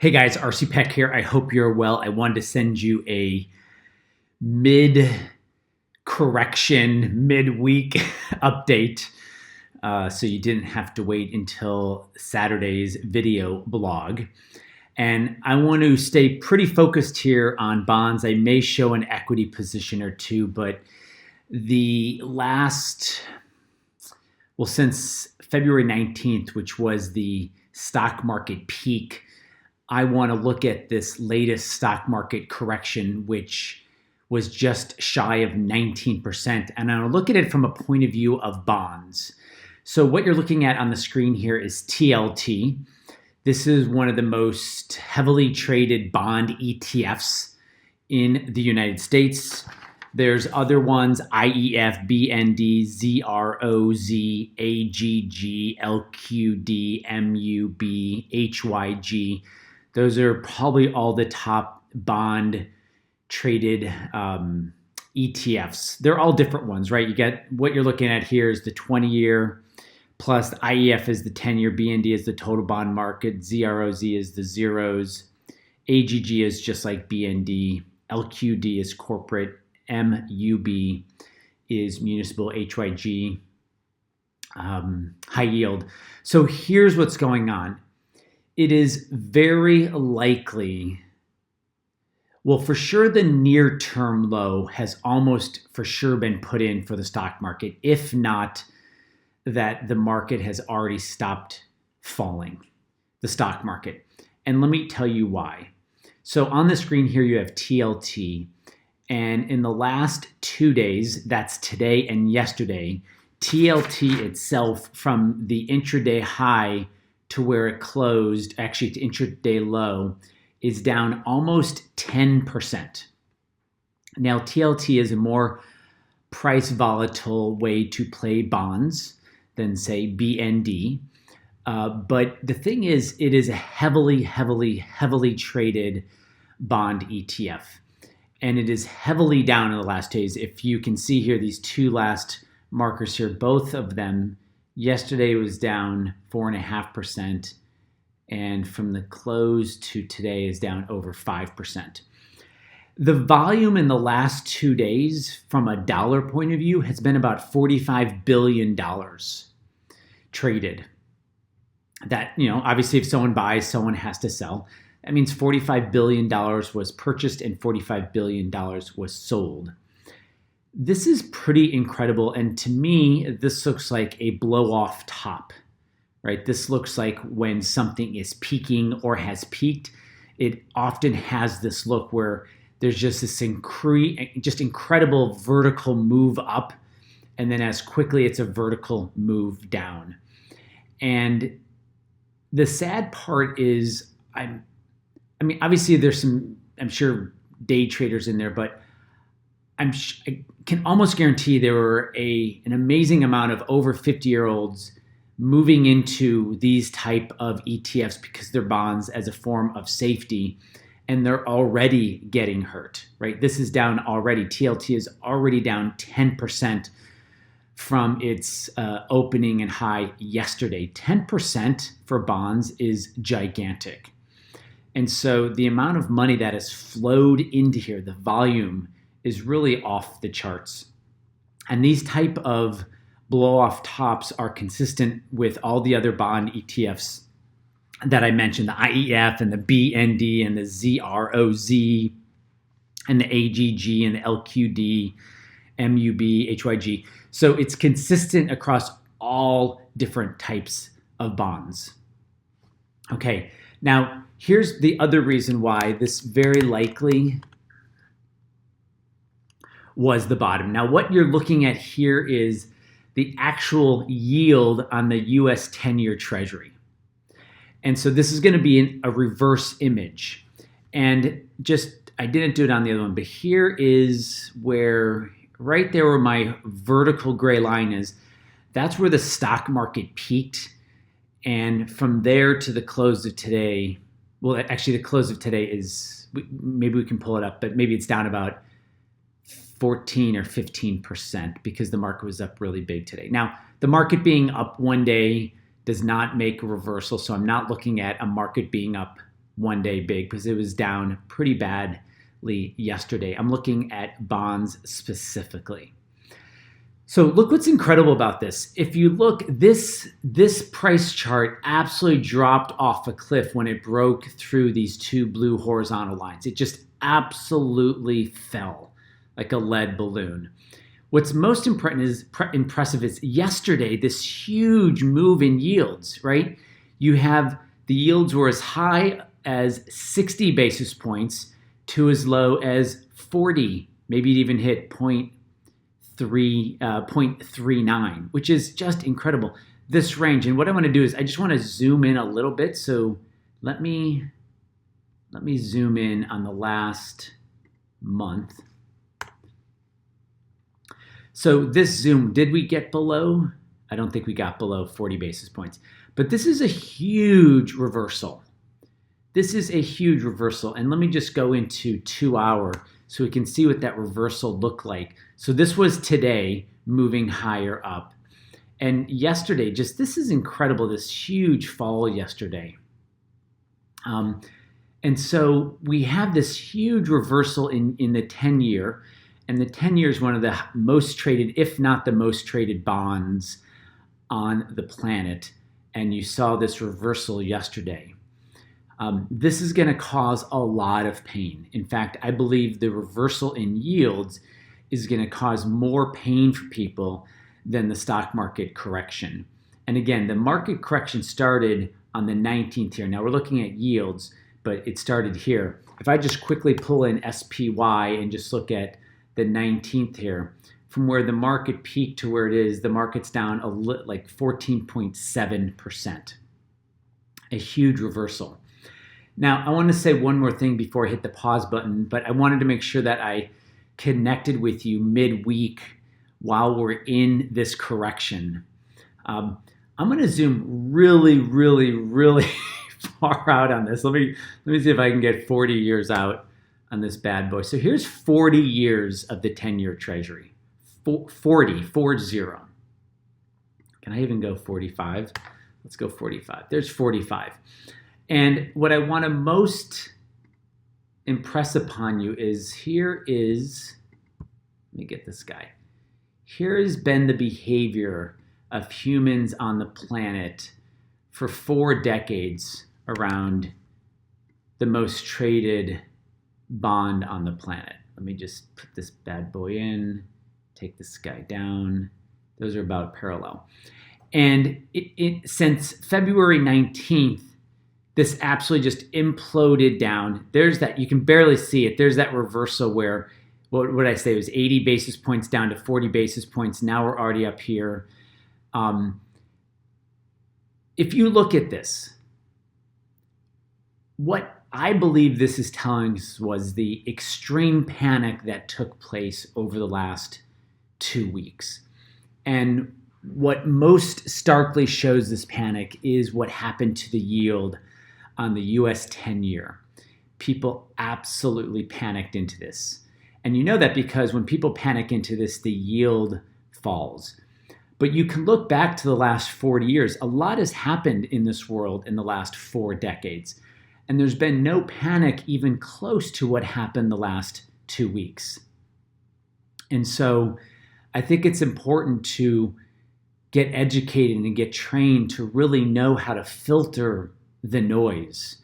Hey guys, RC Peck here. I hope you're well. I wanted to send you a mid correction, midweek update so you didn't have to wait until Saturday's video blog. And I want to stay pretty focused here on bonds. I may show an equity position or two, but since February 19th, which was the stock market peak, I want to look at this latest stock market correction, which was just shy of 19%. And I'll look at it from a point of view of bonds. So what you're looking at on the screen here is TLT. This is one of the most heavily traded bond ETFs in the United States. There's other ones: IEF, BND, ZROZ, AGG, LQD, MUB, HYG. Those are probably all the top bond traded ETFs. They're all different ones, right? You get what you're looking at here is the 20-year, plus the IEF is the 10-year, BND is the total bond market, ZROZ is the zeros, AGG is just like BND, LQD is corporate, MUB is municipal, HYG, high yield. So here's what's going on. It is very likely, well, for sure the near-term low has almost for sure been put in for the stock market, if not that the market has already stopped falling, the stock market. And let me tell you why. So on the screen here, you have TLT. And in the last 2 days, that's today and yesterday, TLT itself from the intraday high to where it closed, actually to intraday low, is down almost 10%. Now, TLT is a more price volatile way to play bonds than, say, BND. But the thing is, it is a heavily traded bond ETF. And it is heavily down in the last days. If you can see here, these two last markers here, both of them, yesterday was down 4.5%, and from the close to today is down over 5%. The volume in the last 2 days, from a dollar point of view, has been about $45 billion traded. That, obviously if someone buys, someone has to sell. That means $45 billion was purchased and $45 billion was sold. This is pretty incredible. And to me, this looks like a blow off top, right? This looks like when something is peaking or has peaked, it often has this look where there's just this incredible vertical move up. And then as quickly, it's a vertical move down. And the sad part is, obviously there's some, I'm sure, day traders in there, but I can almost guarantee there were an amazing amount of over 50-year-olds moving into these type of ETFs because they're bonds as a form of safety, and they're already getting hurt, right? This is down already. TLT is already down 10% from its opening and high yesterday. 10% for bonds is gigantic. And so the amount of money that has flowed into here, the volume, is really off the charts. And these type of blow-off tops are consistent with all the other bond ETFs that I mentioned, the IEF and the BND and the ZROZ and the AGG and the LQD, MUB, HYG. So it's consistent across all different types of bonds. Okay, now here's the other reason why this very likely was the bottom. Now, what you're looking at here is the actual yield on the US 10-year Treasury. And so this is going to be a reverse image. And I didn't do it on the other one, but here is where, right there where my vertical gray line is, that's where the stock market peaked. And from there to the close of today, well, actually the close of today is, maybe we can pull it up, but maybe it's down about 14 or 15% because the market was up really big today. Now, the market being up one day does not make a reversal, so I'm not looking at a market being up one day big because it was down pretty badly yesterday. I'm looking at bonds specifically. So look what's incredible about this. If you look, this price chart absolutely dropped off a cliff when it broke through these two blue horizontal lines. It just absolutely fell like a lead balloon. What's most impressive is yesterday, this huge move in yields, right? You have the yields were as high as 60 basis points to as low as 40, maybe it even hit 0.39, which is just incredible. This range, and what I want to do is I just want to zoom in a little bit. So let me zoom in on the last month. So this zoom, did we get below? I don't think we got below 40 basis points, but this is a huge reversal. This is a huge reversal. And let me just go into 2 hour so we can see what that reversal looked like. So this was today moving higher up. And yesterday, just this is incredible, this huge fall yesterday. And so we have this huge reversal in the 10-year. And the 10-year is one of the most traded, if not the most traded bonds on the planet. And you saw this reversal yesterday. This is going to cause a lot of pain. In fact, I believe the reversal in yields is going to cause more pain for people than the stock market correction. And again, the market correction started on the 19th here. Now we're looking at yields, but it started here. If I just quickly pull in SPY and just look at the 19th here, from where the market peaked to where it is, the market's down like 14.7%. A huge reversal. Now, I want to say one more thing before I hit the pause button, but I wanted to make sure that I connected with you midweek while we're in this correction. I'm going to zoom really, really, really far out on this. Let me see if I can get 40 years out on this bad boy. So here's 40 years of the 10-year Treasury. 40. Can I even go 45? Let's go 45. There's 45. And what I want to most impress upon you is let me get this guy. Here has been the behavior of humans on the planet for 4 decades around the most traded bond on the planet. Let me just put this bad boy in, take this guy down. Those are about parallel. And since February 19th, this absolutely just imploded down. There's that, you can barely see it. There's that reversal where, what did I say? It was 80 basis points down to 40 basis points. Now we're already up here. If you look at this, what I believe this is telling us was the extreme panic that took place over the last 2 weeks. And what most starkly shows this panic is what happened to the yield on the US 10-year. People absolutely panicked into this. And you know that because when people panic into this, the yield falls. But you can look back to the last 40 years. A lot has happened in this world in the last 4 decades. And there's been no panic even close to what happened the last 2 weeks. And so I think it's important to get educated and get trained to really know how to filter the noise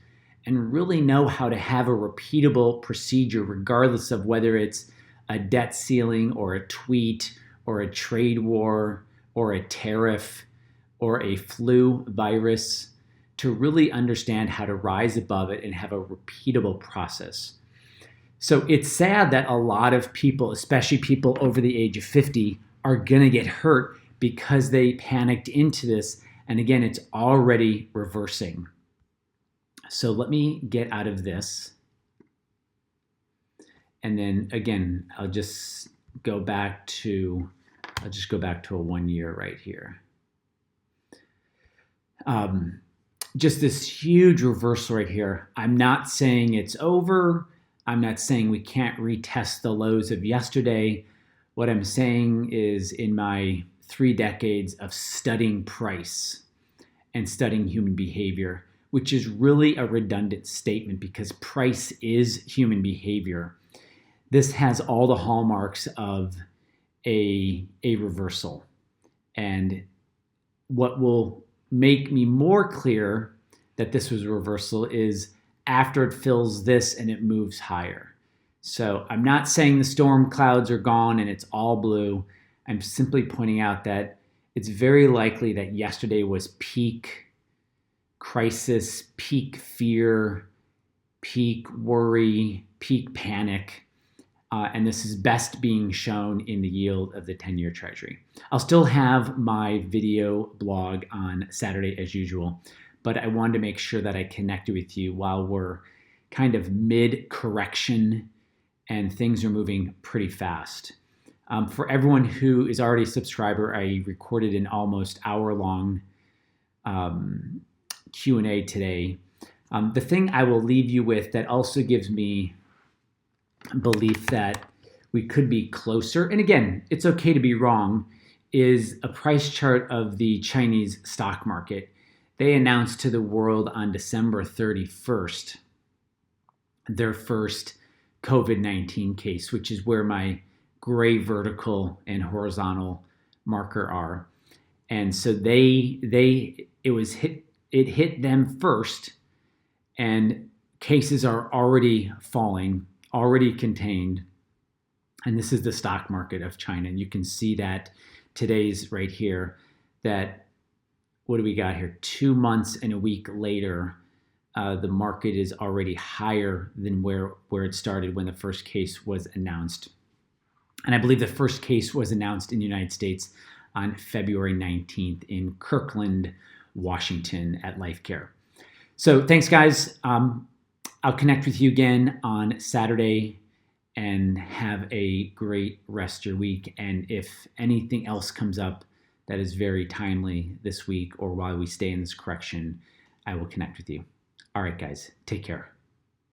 and really know how to have a repeatable procedure, regardless of whether it's a debt ceiling or a tweet or a trade war or a tariff or a flu virus, to really understand how to rise above it and have a repeatable process. So it's sad that a lot of people, especially people over the age of 50, are going to get hurt because they panicked into this. And again, it's already reversing. So let me get out of this. And then again, I'll just go back to a 1 year right here. Just this huge reversal right here. I'm not saying it's over. I'm not saying we can't retest the lows of yesterday. What I'm saying is, in my 3 decades of studying price and studying human behavior, which is really a redundant statement because price is human behavior. This has all the hallmarks of a reversal. And what will make me more clear that this was a reversal is after it fills this and it moves higher. So I'm not saying the storm clouds are gone and it's all blue. I'm simply pointing out that it's very likely that yesterday was peak crisis, peak fear, peak worry, peak panic. And this is best being shown in the yield of the 10-year Treasury. I'll still have my video blog on Saturday as usual, but I wanted to make sure that I connected with you while we're kind of mid-correction and things are moving pretty fast. For everyone who is already a subscriber, I recorded an almost hour-long Q&A today. The thing I will leave you with that also gives me belief that we could be closer, and again, it's okay to be wrong, is a price chart of the Chinese stock market. They announced to the world on December 31st their first COVID-19 case, which is where my gray vertical and horizontal marker are. And so it hit them first, and cases are already falling, already contained. And this is the stock market of China. And you can see that today's right here, that what do we got here? 2 months and a week later, the market is already higher than where it started when the first case was announced. And I believe the first case was announced in the United States on February 19th in Kirkland, Washington at LifeCare. So thanks, guys. I'll connect with you again on Saturday, and have a great rest of your week. And if anything else comes up that is very timely this week or while we stay in this correction, I will connect with you. All right, guys, take care.